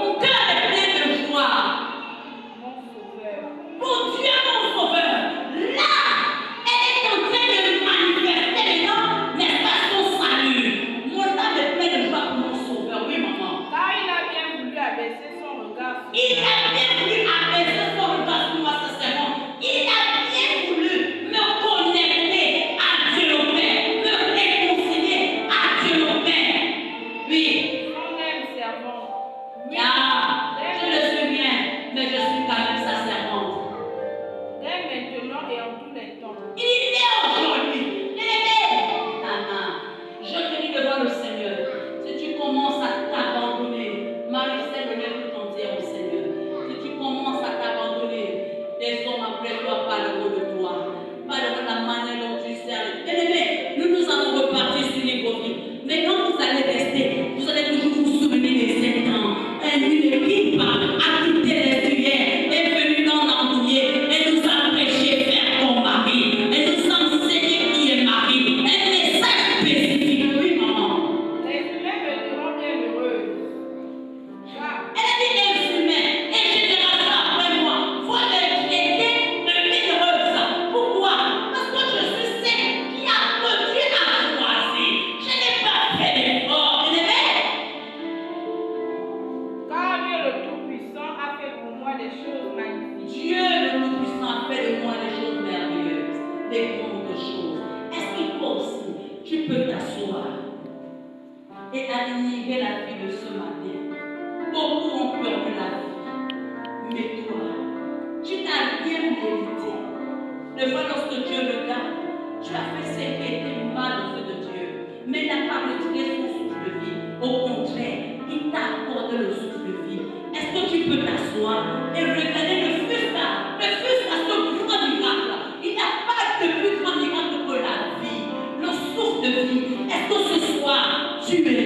Mon cœur est plein de joie. Mon sauveur. Mon Dieu, mon sauveur. Là, elle est en train de manifester maintenant, n'est-ce pas, son salut. Mon âme est pleine de joie pour mon sauveur. Oui, maman. Car il a bien voulu abaisser son regard sur Il a bien voulu abaisser son regard sur moi, sincèrement. Il a bien voulu me connecter à Dieu le Père, me réconcilier à Dieu le Père. Oui. son âme servante. Ah, je le suis bien, mais je suis quand même sa servante. Dès maintenant et en tous les temps. Il est aujourd'hui. Je te dis devant le Seigneur, si tu commences à t'abandonner, Marie-Celle lève tout entière au Seigneur. Si tu commences à t'abandonner, les hommes après toi parleront de toi, parleront de la manière dont tu sers. Bien-aimés, nous allons repartir sur les vies. Mais quand vous allez rester, vous allez toujours vous souvenir des 7 ans. Une équipe a quitté les tuyères, est venue dans l'embouillé et nous a prêché vers ton mari. Et nous a enseigné qui est mari. Un message spécifique. Oui, maman. Les humains me diront bienheureuse. Elle a dit les humains, les générations après moi, vont me traiter de bienheureuse. Pourquoi? Parce que je suis celle qui a Dieu à choisir. Je n'ai pas fait d'effort. Vous aimez? Car Dieu le Tout-Puissant a fait pour moi des choses magnifiques. Dieu le Tout-Puissant a fait de moi des choses merveilleuses, des grandes choses. Est-ce qu'il faut aussi, tu peux t'asseoir et admirer la vie de ce matin? Beaucoup ont perdu la vie, mais toi, tu n'as rien mérité. Des fois, lorsque Dieu regarde, tu as fait ce qui était mal aux yeux de Dieu, mais il n'a pas retiré son souffle de vie. Au contraire, il t'a accordé le souffle de vie. Est-ce que tu peux t'asseoir et regarder le fils là, ce grand miracle? Il n'y a pas de plus grand miracle que la vie, le souffle de vie. Est-ce que ce soir, tu es